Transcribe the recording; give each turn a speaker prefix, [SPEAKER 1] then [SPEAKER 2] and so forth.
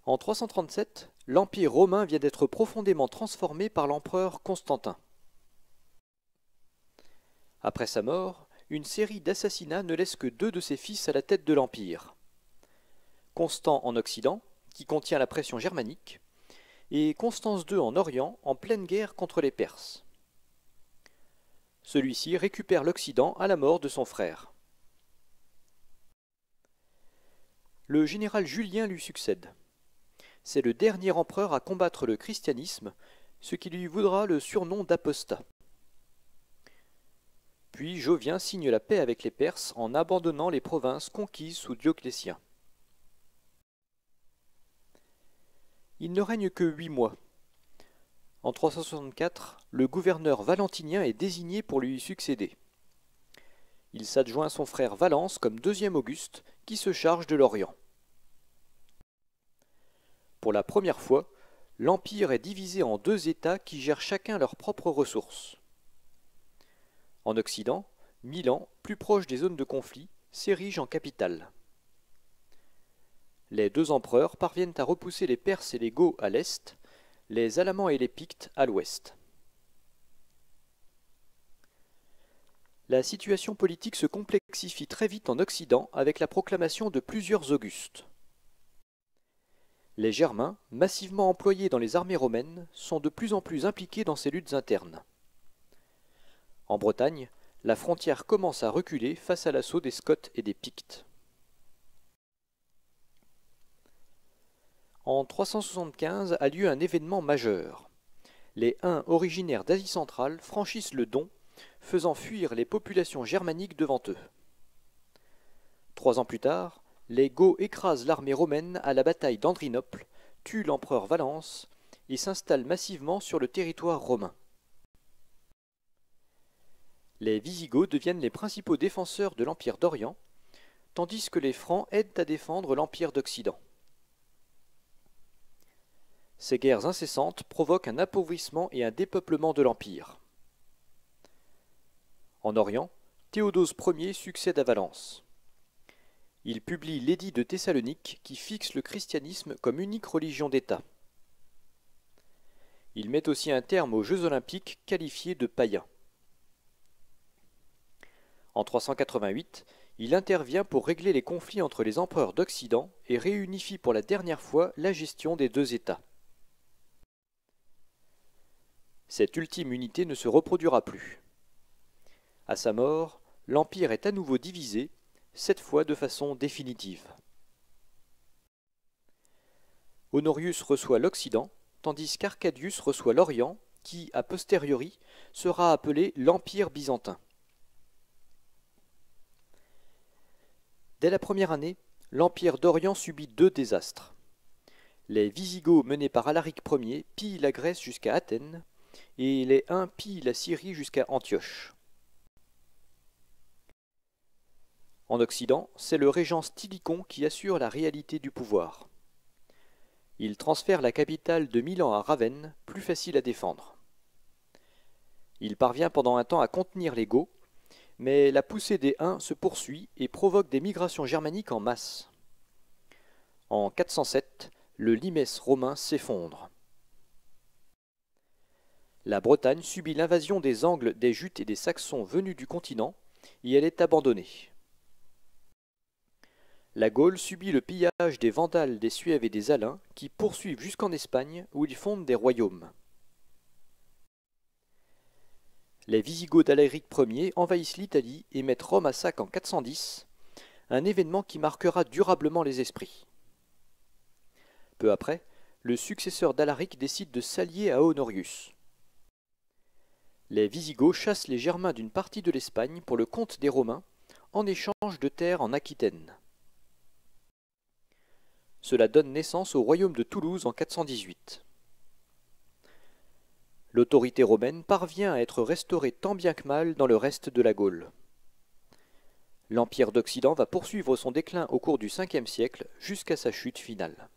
[SPEAKER 1] En 337, l'Empire romain vient d'être profondément transformé par l'empereur Constantin. Après sa mort, une série d'assassinats ne laisse que deux de ses fils à la tête de l'Empire. Constant en Occident, qui contient la pression germanique, et Constance II en Orient, en pleine guerre contre les Perses. Celui-ci récupère l'Occident à la mort de son frère. Le général Julien lui succède. C'est le dernier empereur à combattre le christianisme, ce qui lui vaudra le surnom d'apostat. Puis Jovien signe la paix avec les Perses en abandonnant les provinces conquises sous Dioclétien. Il ne règne que 8 mois. En 364, le gouverneur valentinien est désigné pour lui succéder. Il s'adjoint son frère Valence comme deuxième Auguste, qui se charge de l'Orient. Pour la première fois, l'Empire est divisé en deux États qui gèrent chacun leurs propres ressources. En Occident, Milan, plus proche des zones de conflit, s'érige en capitale. Les deux empereurs parviennent à repousser les Perses et les Goths à l'est, les Alamans et les Pictes à l'ouest. La situation politique se complexifie très vite en Occident avec la proclamation de plusieurs Augustes. Les Germains, massivement employés dans les armées romaines, sont de plus en plus impliqués dans ces luttes internes. En Bretagne, la frontière commence à reculer face à l'assaut des Scots et des Pictes. En 375 a lieu un événement majeur. Les Huns originaires d'Asie centrale franchissent le Don, faisant fuir les populations germaniques devant eux. 3 ans plus tard, les Goths écrasent l'armée romaine à la bataille d'Andrinople, tuent l'empereur Valence et s'installent massivement sur le territoire romain. Les Wisigoths deviennent les principaux défenseurs de l'Empire d'Orient, tandis que les Francs aident à défendre l'Empire d'Occident. Ces guerres incessantes provoquent un appauvrissement et un dépeuplement de l'Empire. En Orient, Théodose Ier succède à Valence. Il publie l'édit de Thessalonique qui fixe le christianisme comme unique religion d'État. Il met aussi un terme aux Jeux olympiques qualifiés de païens. En 388, il intervient pour régler les conflits entre les empereurs d'Occident et réunifie pour la dernière fois la gestion des deux États. Cette ultime unité ne se reproduira plus. À sa mort, l'Empire est à nouveau divisé, cette fois de façon définitive. Honorius reçoit l'Occident, tandis qu'Arcadius reçoit l'Orient, qui, a posteriori, sera appelé l'Empire byzantin. Dès la première année, l'Empire d'Orient subit 2 désastres. Les Wisigoths menés par Alaric Ier pillent la Grèce jusqu'à Athènes, et les Huns pillent la Syrie jusqu'à Antioche. En Occident, c'est le régent Stylicon qui assure la réalité du pouvoir. Il transfère la capitale de Milan à Ravenne, plus facile à défendre. Il parvient pendant un temps à contenir les Goths, mais la poussée des Huns se poursuit et provoque des migrations germaniques en masse. En 407, le limès romain s'effondre. La Bretagne subit l'invasion des Angles, des Jutes et des Saxons venus du continent, et elle est abandonnée. La Gaule subit le pillage des Vandales, des Suèves et des Alains, qui poursuivent jusqu'en Espagne, où ils fondent des royaumes. Les Wisigoths d'Alaric Ier envahissent l'Italie et mettent Rome à sac en 410, un événement qui marquera durablement les esprits. Peu après, le successeur d'Alaric décide de s'allier à Honorius. Les Wisigoths chassent les Germains d'une partie de l'Espagne pour le compte des Romains, en échange de terres en Aquitaine. Cela donne naissance au royaume de Toulouse en 418. L'autorité romaine parvient à être restaurée tant bien que mal dans le reste de la Gaule. L'Empire d'Occident va poursuivre son déclin au cours du Ve siècle jusqu'à sa chute finale.